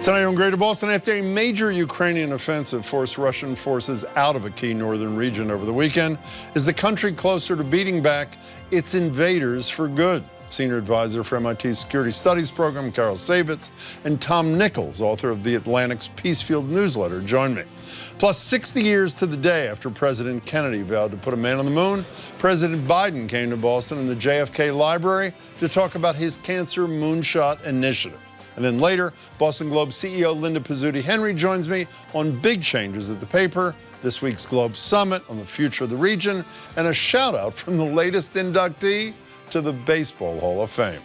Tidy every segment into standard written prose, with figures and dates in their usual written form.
Tonight on Greater Boston, after a major Ukrainian offensive forced Russian forces out of a key northern region over the weekend, is the country closer to beating back its invaders for good? Senior advisor for MIT's Security Studies program, Carol Saivetz, and Tom Nichols, author of The Atlantic's Peacefield newsletter, join me. Plus, 60 years to the day after President Kennedy vowed to put a man on the moon, President Biden came to Boston in the JFK Library to talk about his cancer moonshot initiative. And then later, Boston Globe CEO Linda Pizzuti Henry joins me on big changes at the paper, this week's Globe Summit on the future of the region, and a shout out from the latest inductee to the Baseball Hall of Fame.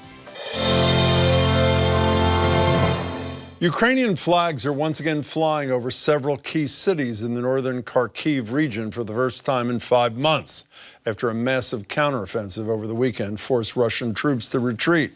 Ukrainian flags are once again flying over several key cities in the northern Kharkiv region for the first time in 5 months, after a massive counteroffensive over the weekend forced Russian troops to retreat.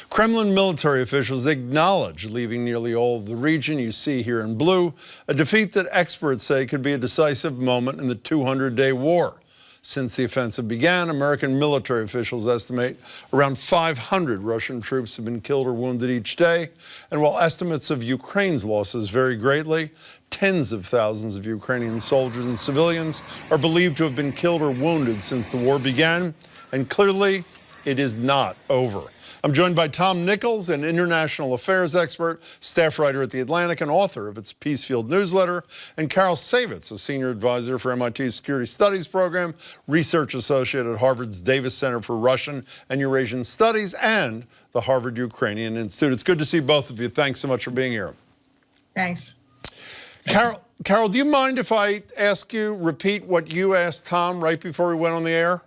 Kremlin military officials acknowledge leaving nearly all of the region you see here in blue, a defeat that experts say could be a decisive moment in the 200-day war. Since the offensive began, American military officials estimate around 500 Russian troops have been killed or wounded each day. And while estimates of Ukraine's losses vary greatly, tens of thousands of Ukrainian soldiers and civilians are believed to have been killed or wounded since the war began. And clearly, it is not over. I'm joined by Tom Nichols, an international affairs expert, staff writer at The Atlantic, and author of its Peacefield newsletter, and Carol Saivetz, a senior advisor for MIT's Security Studies program, research associate at Harvard's Davis Center for Russian and Eurasian Studies, and the Harvard Ukrainian Institute. It's good to see both of you. Thanks so much for being here. Thanks. Carol, do you mind if I ask you, repeat what you asked Tom right before we went on the air?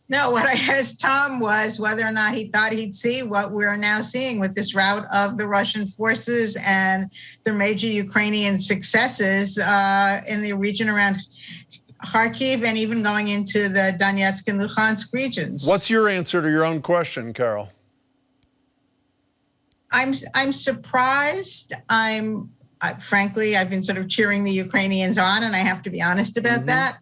No, what I asked Tom was whether or not he thought he'd see what we're now seeing with this rout of the Russian forces and the major Ukrainian successes in the region around Kharkiv and even going into the Donetsk and Luhansk regions. What's your answer to your own question, Carol? I'm surprised. Frankly, I've been sort of cheering the Ukrainians on, and I have to be honest about that.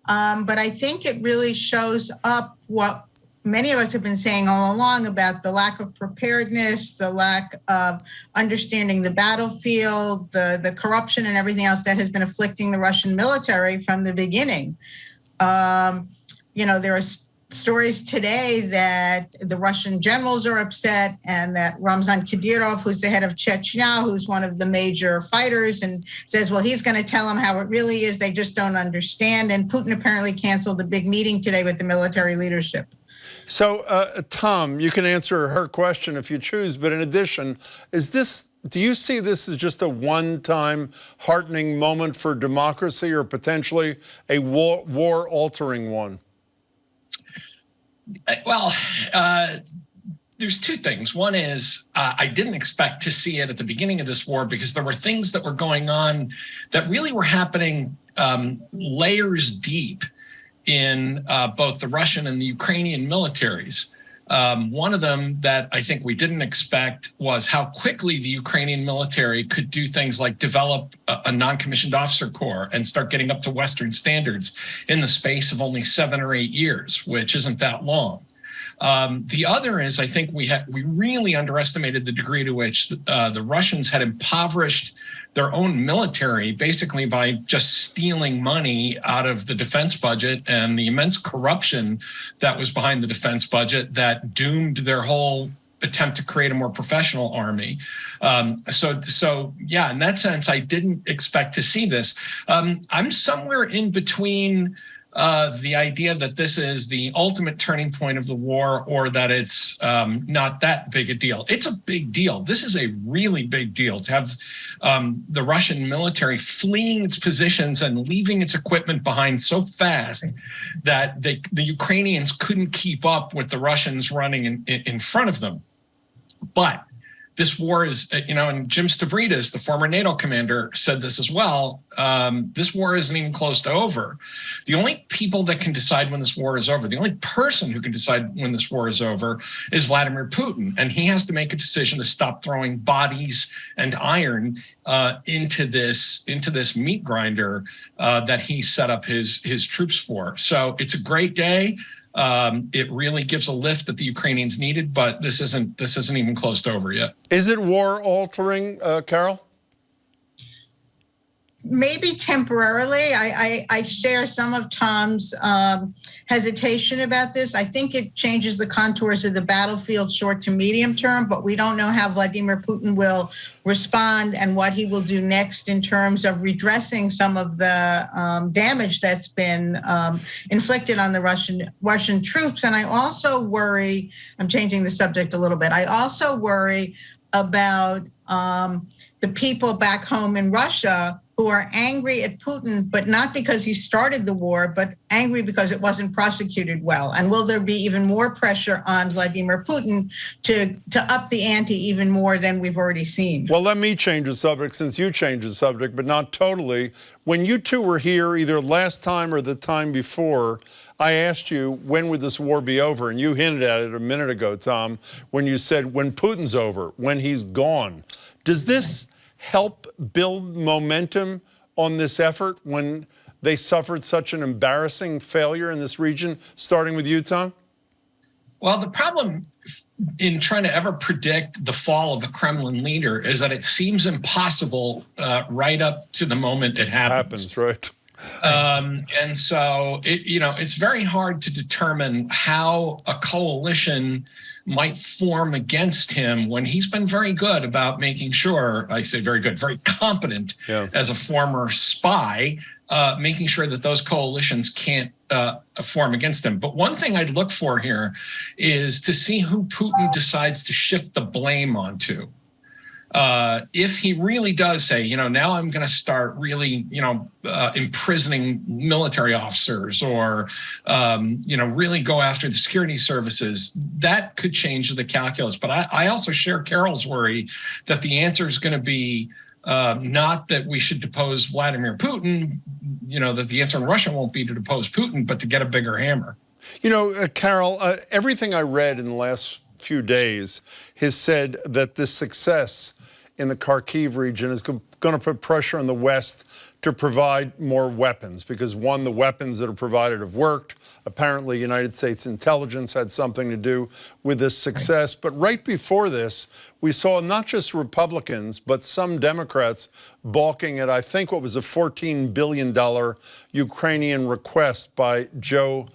But I think it really shows up what many of us have been saying all along about the lack of preparedness, the lack of understanding the battlefield, the corruption and everything else that has been afflicting the Russian military from the beginning. There are stories today that the Russian generals are upset and that Ramzan Kadyrov, who's the head of Chechnya, who's one of the major fighters, and says, well, he's going to tell them how it really is. They just don't understand. And Putin apparently canceled a big meeting today with the military leadership. So, Tom, you can answer her question if you choose. But in addition, do you see this as just a one-time heartening moment for democracy or potentially a war-altering one? Well, there's two things. One is I didn't expect to see it at the beginning of this war because there were things that were going on that really were happening layers deep in both the Russian and the Ukrainian militaries. One of them that I think we didn't expect was how quickly the Ukrainian military could do things like develop a non-commissioned officer corps and start getting up to Western standards in the space of only 7 or 8 years, which isn't that long. The other is I think we really underestimated the degree to which the Russians had impoverished their own military basically by just stealing money out of the defense budget and the immense corruption that was behind the defense budget that doomed their whole attempt to create a more professional army. So yeah, in that sense, I didn't expect to see this. I'm somewhere in between the idea that this is the ultimate turning point of the war or that it's not that big a deal. It's a big deal. This is a really big deal to have the Russian military fleeing its positions and leaving its equipment behind so fast that the Ukrainians couldn't keep up with the Russians running in front of them. But this war is, and Jim Stavridis, the former NATO commander, said this as well. This war isn't even close to over. The only people that can decide when this war is over, the only person who can decide when this war is over is Vladimir Putin. And he has to make a decision to stop throwing bodies and iron into this meat grinder that he set up his troops for. So it's a great day. It really gives a lift that the Ukrainians needed, but this isn't even close to over yet. Is it war altering, Carol? Maybe temporarily. I share some of Tom's hesitation about this. I think it changes the contours of the battlefield short to medium term, but we don't know how Vladimir Putin will respond and what he will do next in terms of redressing some of the damage that's been inflicted on the Russian troops. And I also worry, I'm changing the subject a little bit, I also worry about the people back home in Russia who are angry at Putin, but not because he started the war, but angry because it wasn't prosecuted well. And will there be even more pressure on Vladimir Putin to up the ante even more than we've already seen? Well, let me change the subject since you changed the subject, but not totally. When you two were here, either last time or the time before, I asked you, when would this war be over? And you hinted at it a minute ago, Tom, when you said, when Putin's over, when he's gone. Does this help build momentum on this effort when they suffered such an embarrassing failure in this region, starting with you, Tom? Well, the problem in trying to ever predict the fall of a Kremlin leader is that it seems impossible right up to the moment it happens. Right. And so, it's very hard to determine how a coalition might form against him when he's been very good about making sure, I say very good, very competent as a former spy, making sure that those coalitions can't form against him. But one thing I'd look for here is to see who Putin decides to shift the blame onto. If he really does say, now I'm going to start really, imprisoning military officers or, really go after the security services, that could change the calculus. But I also share Carol's worry that the answer is going to be not that we should depose Vladimir Putin, that the answer in Russia won't be to depose Putin, but to get a bigger hammer. Carol, everything I read in the last few days has said that this success in the Kharkiv region is going to put pressure on the West to provide more weapons because, one, the weapons that are provided have worked. Apparently, United States intelligence had something to do with this success. But right before this, we saw not just Republicans, but some Democrats balking at, I think, what was a $14 billion Ukrainian request by Joe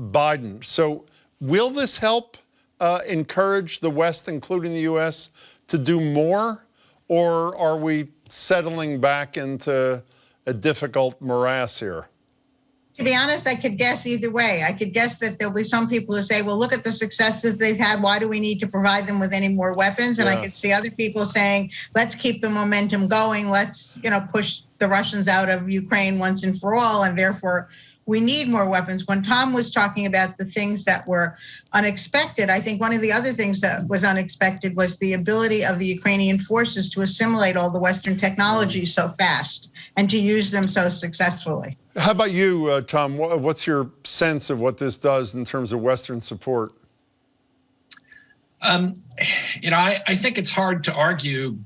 Biden. So will this help encourage the West, including the U.S., to do more? Or are we settling back into a difficult morass here? To be honest, I could guess either way. I could guess that there'll be some people who say, well, look at the successes they've had. Why do we need to provide them with any more weapons? And I could see other people saying, let's keep the momentum going. Let's, push the Russians out of Ukraine once and for all. And therefore, we need more weapons. When Tom was talking about the things that were unexpected, I think one of the other things that was unexpected was the ability of the Ukrainian forces to assimilate all the Western technologies so fast and to use them so successfully. How about you, Tom? What's your sense of what this does in terms of Western support? I think it's hard to argue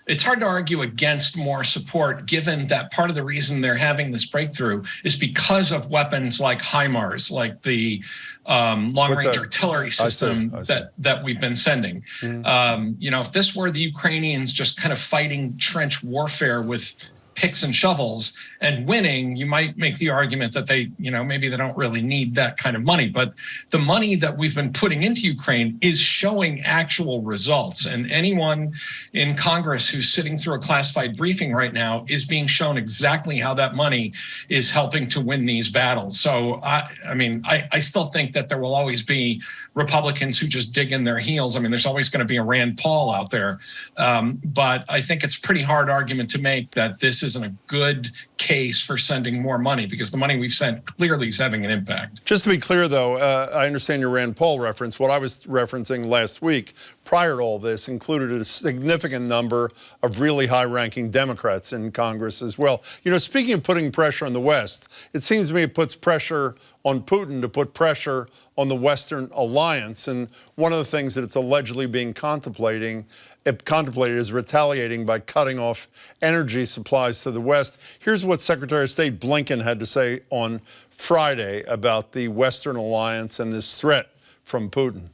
it's hard to argue against more support, given that part of the reason they're having this breakthrough is because of weapons like HIMARS, like the long-range artillery system that we've been sending. If this were the Ukrainians just kind of fighting trench warfare with picks and shovels and winning, you might make the argument that they, maybe they don't really need that kind of money. But the money that we've been putting into Ukraine is showing actual results. And anyone in Congress who's sitting through a classified briefing right now is being shown exactly how that money is helping to win these battles. So, I still think that there will always be Republicans who just dig in their heels. There's always going to be a Rand Paul out there. But I think it's a pretty hard argument to make that this isn't a good case for sending more money, because the money we've sent clearly is having an impact. Just to be clear, though, I understand your Rand Paul reference. What I was referencing last week, prior to all this, included a significant number of really high-ranking Democrats in Congress as well. Speaking of putting pressure on the West, it seems to me it puts pressure on Putin to put pressure on the Western alliance. And one of the things that it's allegedly being contemplated is retaliating by cutting off energy supplies to the West. Here's Here's what Secretary of State Blinken had to say on Friday about the Western alliance and this threat from Putin.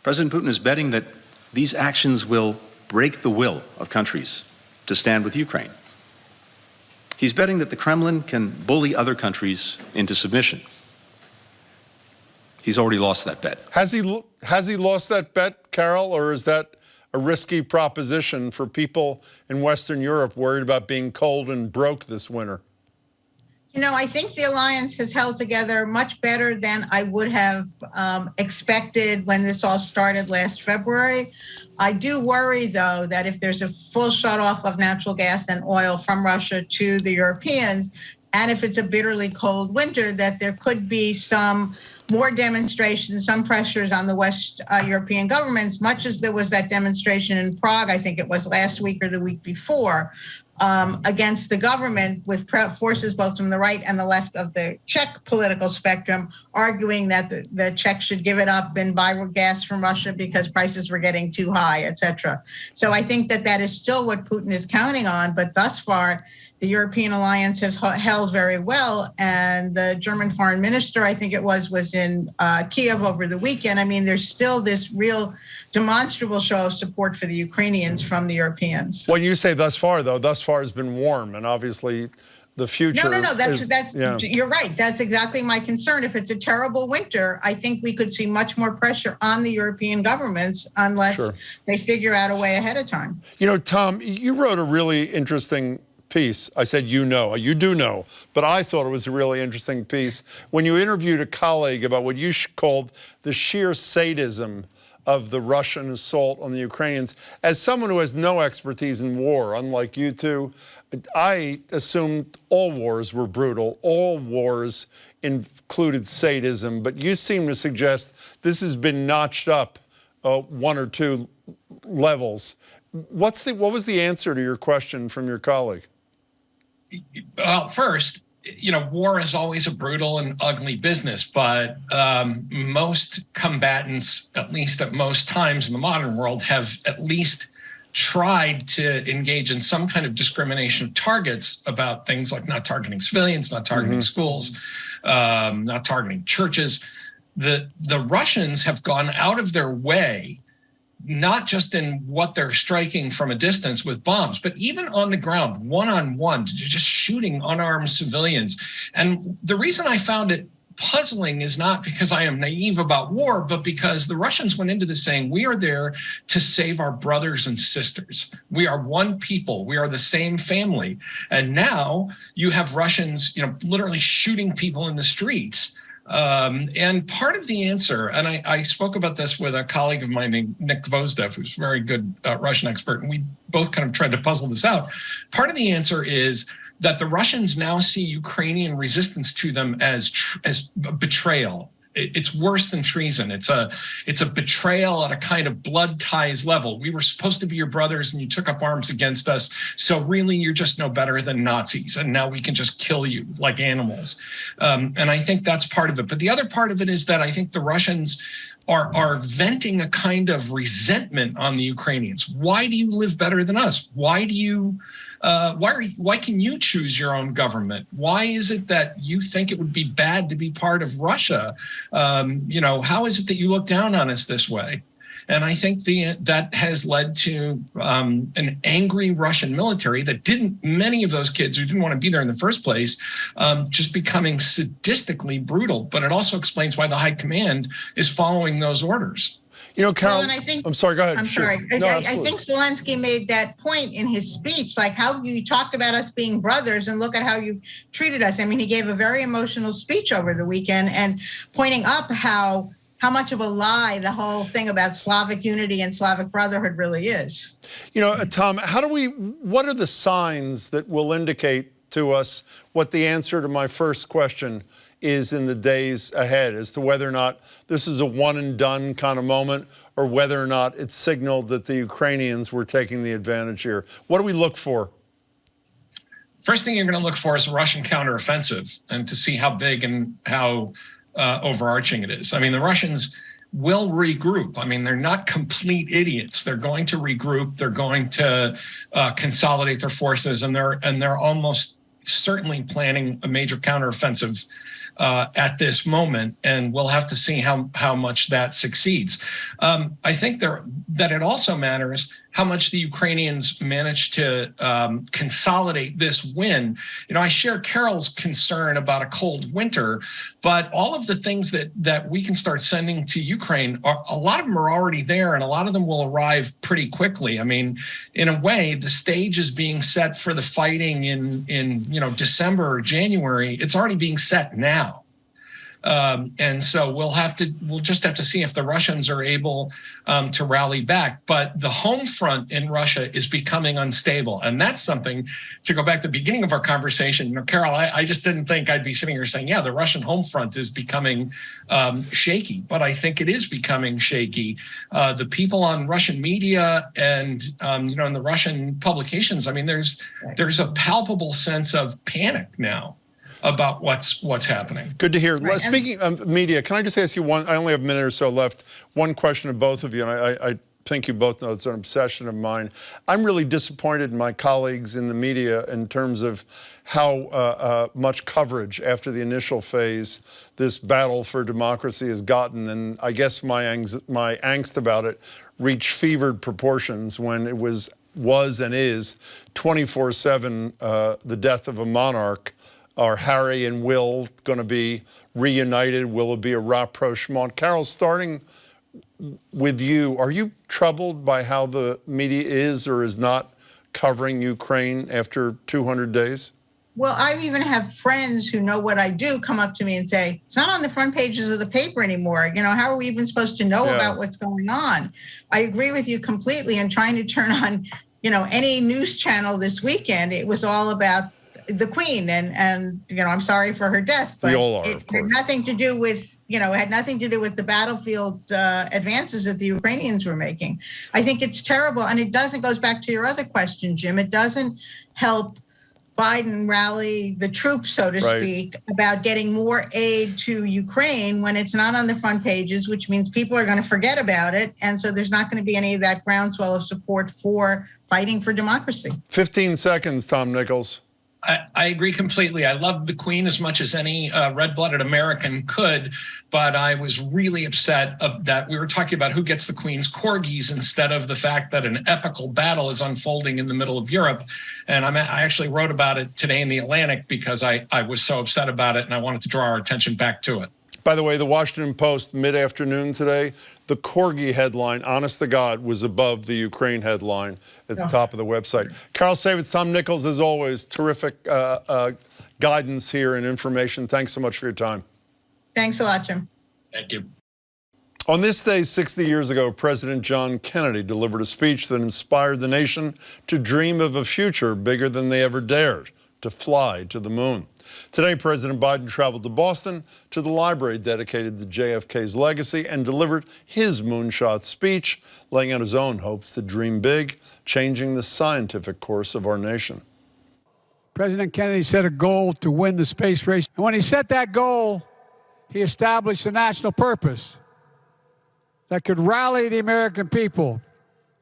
President Putin is betting that these actions will break the will of countries to stand with Ukraine. He's betting that the Kremlin can bully other countries into submission. He's already lost that bet. Has he lost that bet, Carol, or is that a risky proposition for people in Western Europe worried about being cold and broke this winter? You know, I think the alliance has held together much better than I would have expected when this all started last February. I do worry, though, that if there's a full shut-off of natural gas and oil from Russia to the Europeans, and if it's a bitterly cold winter, that there could be some more demonstrations, some pressures on the West European governments, much as there was that demonstration in Prague, I think it was last week or the week before, against the government, with forces both from the right and the left of the Czech political spectrum arguing that the Czechs should give it up and buy gas from Russia because prices were getting too high, et cetera. So I think that that is still what Putin is counting on. But thus far, the European alliance has held very well. And the German foreign minister, I think it was in Kiev over the weekend. I mean, there's still this real demonstrable show of support for the Ukrainians from the Europeans. When you say thus far, though, thus far has been warm, and obviously the future. No, you're right. That's exactly my concern. If it's a terrible winter, I think we could see much more pressure on the European governments unless they figure out a way ahead of time. You know, Tom, you wrote a really interesting piece. I said, you do know, but I thought it was a really interesting piece when you interviewed a colleague about what you called the sheer sadism of the Russian assault on the Ukrainians. As someone who has no expertise in war, unlike you two, I assumed all wars were brutal, all wars included sadism, but you seem to suggest this has been notched up one or two levels. What was the answer to your question from your colleague? Well, first, you know, war is always a brutal and ugly business, but most combatants, at least at most times in the modern world, have at least tried to engage in some kind of discrimination of targets about things like not targeting civilians, not targeting schools, not targeting churches. The Russians have gone out of their way, not just in what they're striking from a distance with bombs, but even on the ground, one-on-one, just shooting unarmed civilians. And the reason I found it puzzling is not because I am naive about war, but because the Russians went into this saying, we are there to save our brothers and sisters. We are one people. We are the same family. And now you have Russians, you know, literally shooting people in the streets. And part of the answer, and I spoke about this with a colleague of mine named Nick Gvozdev, who's a very good Russian expert, and we both kind of tried to puzzle this out. Part of the answer is that the Russians now see Ukrainian resistance to them as betrayal. It's worse than treason. It's a betrayal at a kind of blood ties level. We were supposed to be your brothers and you took up arms against us. So really, you're just no better than Nazis. And now we can just kill you like animals. And I think that's part of it. But the other part of it is that I think the Russians are venting a kind of resentment on the Ukrainians. Why do you live better than us? Why can you choose your own government? Why is it that you think it would be bad to be part of Russia? You know, how is it that you look down on us this way? And I think that has led to an angry Russian military that many of those kids who didn't want to be there in the first place, just becoming sadistically brutal. But it also explains why the high command is following those orders. You know, Carol, well, I'm sorry, go ahead. I'm sorry. I think Zelensky made that point in his speech, like how you talked about us being brothers and look at how you treated us. I mean, he gave a very emotional speech over the weekend and pointing up how much of a lie the whole thing about Slavic unity and Slavic brotherhood really is. You know, Tom, what are the signs that will indicate to us what the answer to my first question is in the days ahead as to whether or not this is a one and done kind of moment or whether or not it's signaled that the Ukrainians were taking the advantage here? What do we look for? First thing you're going to look for is a Russian counteroffensive and to see how big and how overarching it is. I mean, the Russians will regroup. I mean, they're not complete idiots. They're going to regroup. They're going to consolidate their forces, and they're almost certainly planning a major counteroffensive at this moment, and we'll have to see how much that succeeds. I think that it also matters how much the Ukrainians manage to consolidate this win. You know, I share Carol's concern about a cold winter, but all of the things that we can start sending to Ukraine, a lot of them are already there, and a lot of them will arrive pretty quickly. I mean, in a way, the stage is being set for the fighting in December or January. It's already being set now. And so we'll just have to see if the Russians are able to rally back. But the home front in Russia is becoming unstable. And that's something, to go back to the beginning of our conversation, Carol, I just didn't think I'd be sitting here saying, yeah, the Russian home front is becoming shaky. But I think it is becoming shaky. The people on Russian media and, in the Russian publications, I mean, there's a palpable sense of panic now about what's happening. Good to hear. Right. Speaking of media, can I just ask you one? I only have a minute or so left. One question to both of you, and I think you both know it's an obsession of mine. I'm really disappointed in my colleagues in the media in terms of how much coverage after the initial phase this battle for democracy has gotten, and I guess my angst about it reached fevered proportions when it was and is 24/7 the death of a monarch. Are Harry and Will going to be reunited? Will it be a rapprochement? Carol, starting with you, are you troubled by how the media is or is not covering Ukraine after 200 days? Well, I even have friends who know what I do come up to me and say, it's not on the front pages of the paper anymore. How are we even supposed to know about what's going on? I agree with you completely. And trying to turn on, any news channel this weekend, it was all about the Queen, and I'm sorry for her death, but it had nothing to do with the battlefield advances that the Ukrainians were making. I think it's terrible, and it goes back to your other question, Jim. It doesn't help Biden rally the troops, so to speak, about getting more aid to Ukraine when it's not on the front pages, which means people are going to forget about it, and so there's not going to be any of that groundswell of support for fighting for democracy. 15 seconds, Tom Nichols. I agree completely. I love the Queen as much as any red-blooded American could, but I was really upset that we were talking about who gets the Queen's corgis instead of the fact that an epical battle is unfolding in the middle of Europe. And I actually wrote about it today in the Atlantic because I was so upset about it, and I wanted to draw our attention back to it. By the way, the Washington Post mid-afternoon today, the Corgi headline, honest to God, was above the Ukraine headline at the top of the website. Carol Saivetz, Tom Nichols, as always, terrific guidance here and information. Thanks so much for your time. Thanks a lot, Jim. Thank you. On this day 60 years ago, President John Kennedy delivered a speech that inspired the nation to dream of a future bigger than they ever dared, to fly to the moon. Today, President Biden traveled to Boston to the library dedicated to JFK's legacy and delivered his moonshot speech, laying out his own hopes to dream big, changing the scientific course of our nation. President Kennedy set a goal to win the space race. And when he set that goal, he established a national purpose that could rally the American people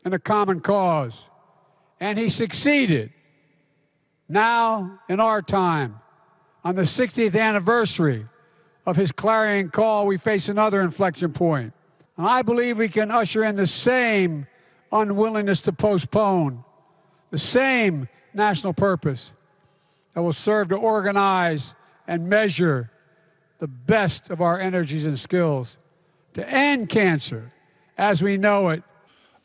in a common cause. And he succeeded. Now, in our time, on the 60th anniversary of his clarion call, we face another inflection point. And I believe we can usher in the same unwillingness to postpone, the same national purpose that will serve to organize and measure the best of our energies and skills to end cancer as we know it.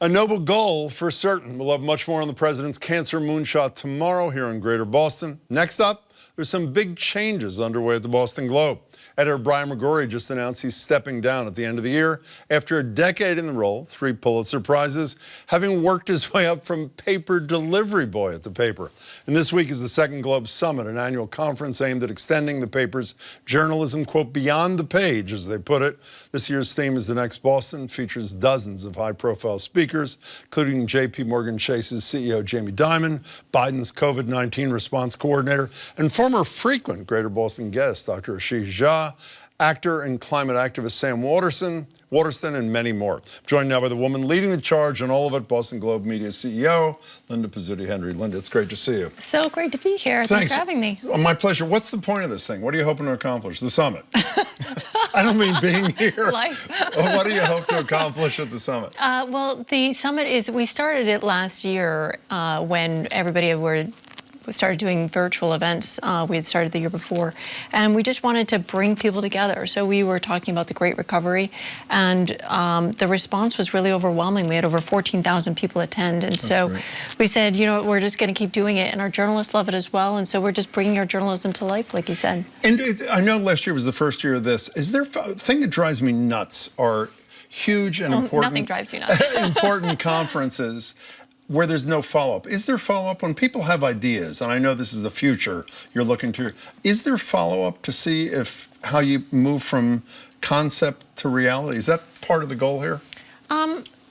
A noble goal for certain. We'll have much more on the president's cancer moonshot tomorrow here in Greater Boston. Next up, there's some big changes underway at the Boston Globe. Editor Brian McGrory just announced he's stepping down at the end of the year after a decade in the role, 3 Pulitzer Prizes, having worked his way up from paper delivery boy at the paper. And this week is the Second Globe Summit, an annual conference aimed at extending the paper's journalism, quote, beyond the page, as they put it. This year's theme is The Next Boston, features dozens of high-profile speakers, including J.P. Morgan Chase's CEO Jamie Dimon, Biden's COVID-19 response coordinator, and former frequent Greater Boston guest, Dr. Ashish Jha, actor and climate activist Sam Waterston, and many more. Joined now by the woman leading the charge on all of it, Boston Globe Media CEO, Linda Pizzuti Henry. Linda, it's great to see you. So great to be here. Thanks for having me. My pleasure. What's the point of this thing? What are you hoping to accomplish? The summit? I don't mean being here. Life. What do you hope to accomplish at the summit? Well, the summit we started it last year when everybody started doing virtual events. We had started the year before, and we just wanted to bring people together. So we were talking about the Great Recovery, and the response was really overwhelming. We had over 14,000 people attend, and so we said, you know, we're just going to keep doing it, and our journalists love it as well, and so we're just bringing our journalism to life, like you said. And I know last year was the first year of this. Is there a thing that drives me nuts are huge and important. Nothing drives you nuts. Important conferences where there's no follow-up. Is there follow-up when people have ideas? And I know this is the future you're looking to. Is there follow-up to see how you move from concept to reality? Is that part of the goal here?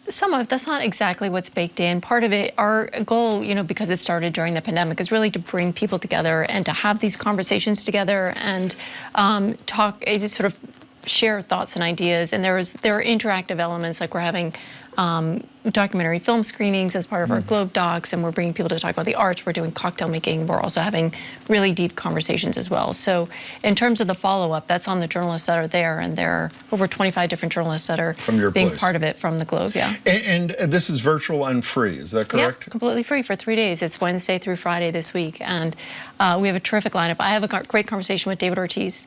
Some of it. That's not exactly what's baked in. Part of it, our goal, you know, because it started during the pandemic, is really to bring people together and to have these conversations together and just sort of share thoughts and ideas. And there are interactive elements, like we're having documentary film screenings as part of our Globe Docs, and we're bringing people to talk about the arts. We're doing cocktail making. We're also having really deep conversations as well. So in terms of the follow-up, that's on the journalists that are there, and there are over 25 different journalists that are being part of it from the Globe, yeah. And this is virtual and free, is that correct? Yeah, completely free for 3 days. It's Wednesday through Friday this week, and we have a terrific lineup. I have a great conversation with David Ortiz,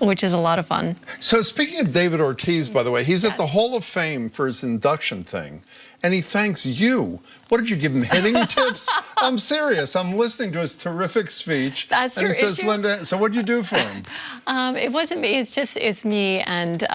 which is a lot of fun. So speaking of David Ortiz, by the way, he's at the Hall of Fame for his induction thing, and he thanks you. What did you give him, hitting tips? I'm serious. I'm listening to his terrific speach. That's and your he says, issue? Linda, so what did you do for him? It wasn't me. It's me and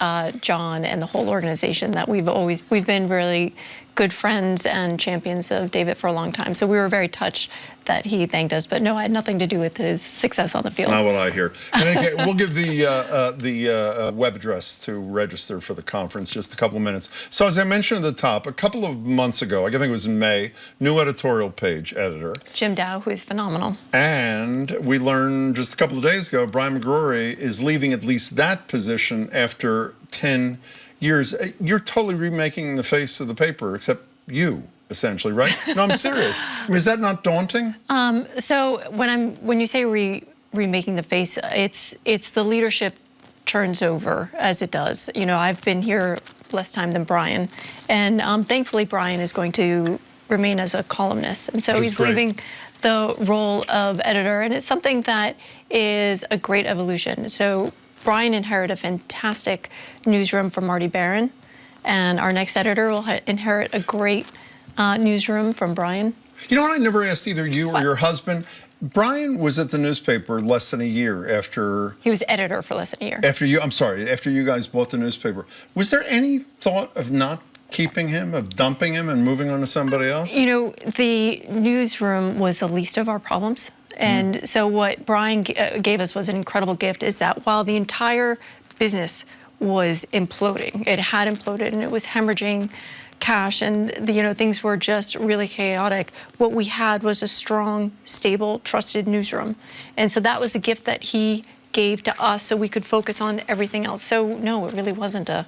John and the whole organization that we've been really good friends and champions of David for a long time. So we were very touched that he thanked us. But no, I had nothing to do with his success on the field. That's not what I hear. In any case, we'll give the web address to register for the conference just a couple of minutes. So as I mentioned at the top, a couple of months ago, I think it was in May, new editorial page editor. Jim Braude, who's phenomenal. And we learned just a couple of days ago, Brian McGrory is leaving at least that position after 10 years. You're totally remaking the face of the paper, except you, essentially, right? No, I'm serious. I mean, is that not daunting? So when you say remaking the face, it's the leadership turns over as it does. You know, I've been here less time than Brian, and thankfully Brian is going to remain as a columnist, and so he's leaving the role of editor, and it's something that is a great evolution. So Brian inherited a fantastic newsroom from Marty Barron, and our next editor will inherit a great newsroom from Brian. You know what? I never asked either you or your husband. Brian was at the newspaper less than a year after... He was editor for less than a year. After you guys bought the newspaper. Was there any thought of not keeping him, of dumping him and moving on to somebody else? You know, the newsroom was the least of our problems. And so what Brian gave us was an incredible gift, is that while the entire business was imploding, it had imploded and it was hemorrhaging cash, and things were just really chaotic. What we had was a strong, stable, trusted newsroom. And so that was the gift that he gave to us so we could focus on everything else. So no, it really wasn't a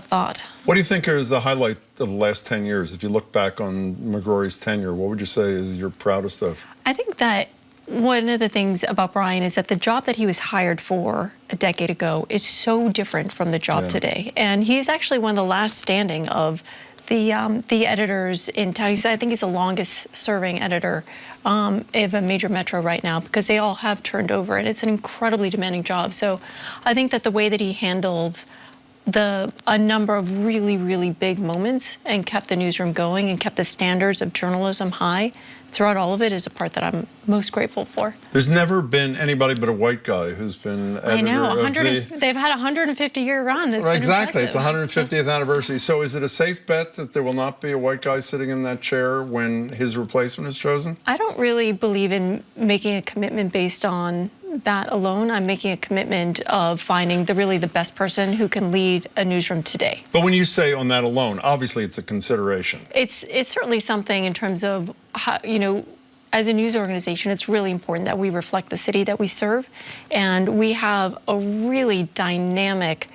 thought. What do you think is the highlight of the last 10 years? If you look back on McGrory's tenure, what would you say is your proudest of? I think that one of the things about Brian is that the job that he was hired for a decade ago is so different from the job today. And he's actually one of the last standing of the editors in town. I think he's the longest serving editor of a major metro right now, because they all have turned over, and it's an incredibly demanding job. So I think that the way that he handled a number of really, really big moments and kept the newsroom going and kept the standards of journalism high throughout all of it is a part that I'm most grateful for. There's never been anybody but a white guy who's been editor I know, of they've had a 150-year run. That's exactly, it's the 150th anniversary. So is it a safe bet that there will not be a white guy sitting in that chair when his replacement is chosen? I don't really believe in making a commitment based on that alone. I'm making a commitment of finding the best person who can lead a newsroom today. But when you say on that alone, obviously it's a consideration. It's certainly something in terms of how, as a news organization, it's really important that we reflect the city that we serve. And we have a really dynamic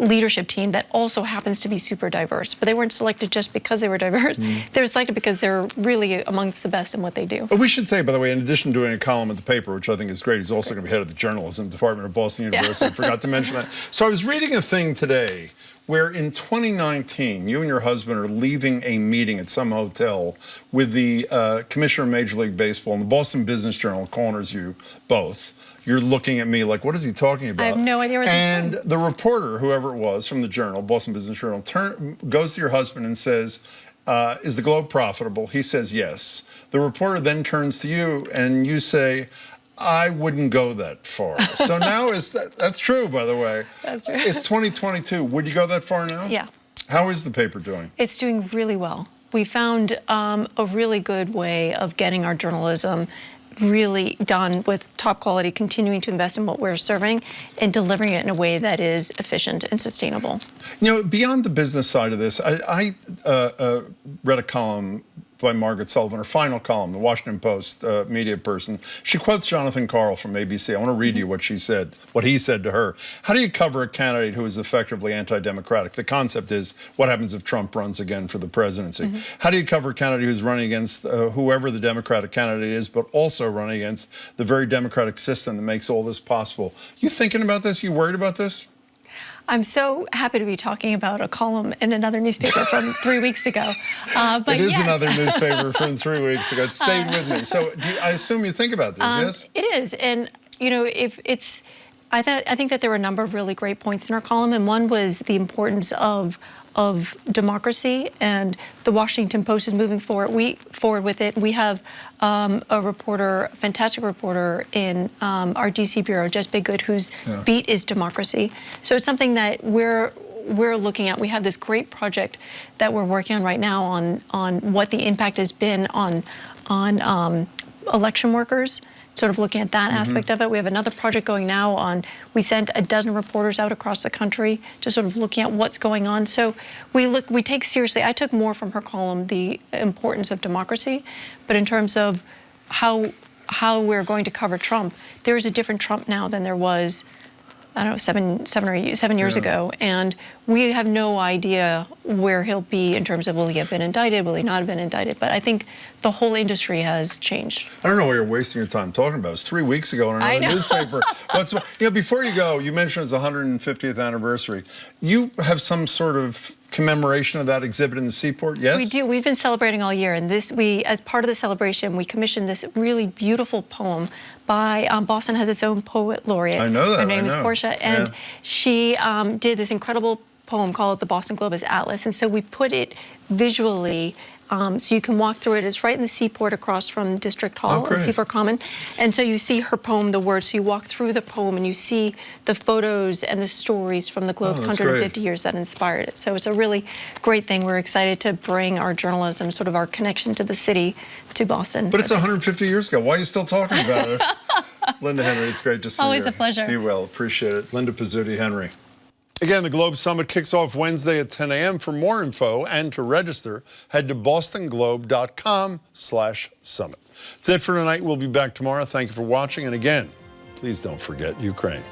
leadership team that also happens to be super diverse. But they weren't selected just because they were diverse. They were selected because they're really amongst the best in what they do. But we should say, by the way, in addition to doing a column at the paper, which I think is great, he's also going to be head of the journalism department at Boston University. I forgot to mention that. So I was reading a thing today where in 2019, you and your husband are leaving a meeting at some hotel with the commissioner of Major League Baseball, and the Boston Business Journal corners you both. You're looking at me like, what is he talking about? I have no idea where this is And going. the reporter, whoever it was from the Journal, Boston Business Journal, goes to your husband and says, is the Globe profitable? He says yes. The reporter then turns to you and you say, I wouldn't go that far. So now that's true, by the way. That's true. It's 2022. Would you go that far now? Yeah. How is the paper doing? It's doing really well. We found a really good way of getting our journalism really done with top quality, continuing to invest in what we're serving and delivering it in a way that is efficient and sustainable. You know, beyond the business side of this, I read a column by Margaret Sullivan, her final column, the Washington Post media person. She quotes Jonathan Karl from ABC. I want to read you what she said, what he said to her. How do you cover a candidate who is effectively anti-democratic? The concept is, what happens if Trump runs again for the presidency? How do you cover a candidate who's running against whoever the Democratic candidate is, but also running against the very democratic system that makes all this possible? You thinking about this? You worried about this? I'm so happy to be talking about a column in another newspaper from 3 weeks ago. But it is yes. another newspaper from 3 weeks ago. It stayed with me. So I assume you think about this, yes? It is. And, you know, if it's, I think that there were a number of really great points in our column. And one was the importance of democracy, and the Washington Post is moving forward with it. We have a reporter, a fantastic reporter in our DC bureau, Jess Biggood, whose beat is democracy. So it's something that we're looking at. We have this great project that we're working on right now on what the impact has been on election workers, sort of looking at that aspect of it. We have another project going now on, we sent a dozen reporters out across the country to sort of looking at what's going on. So we take seriously, I took more from her column, the importance of democracy, but in terms of how we're going to cover Trump, there is a different Trump now than there was, I don't know, 7 years ago. And we have no idea where he'll be in terms of, will he have been indicted, will he not have been indicted? But I think the whole industry has changed. I don't know what you're wasting your time talking about. It was 3 weeks ago in another newspaper. Before you go, you mentioned it's the 150th anniversary. You have some sort of commemoration of that exhibit in the Seaport, yes? We do. We've been celebrating all year, and as part of the celebration, we commissioned this really beautiful poem by Boston has its own poet laureate. I know that. Her name is Portia, and she did this incredible poem called "The Boston Globe as Atlas," and so we put it visually. So you can walk through it. It's right in the Seaport across from District Hall and Seaport Common. And so you see her poem, the words. So you walk through the poem and you see the photos and the stories from the Globe's 150 years that inspired it. So it's a really great thing. We're excited to bring our journalism, sort of our connection to the city, to Boston. But it's 150 years ago. Why are you still talking about it? Linda Henry, it's great to see you. Always a pleasure. Be well. Appreciate it. Linda Pizzuti Henry. Again, the Globe Summit kicks off Wednesday at 10 a.m. For more info and to register, head to bostonglobe.com/summit. That's it for tonight. We'll be back tomorrow. Thank you for watching. And again, please don't forget Ukraine.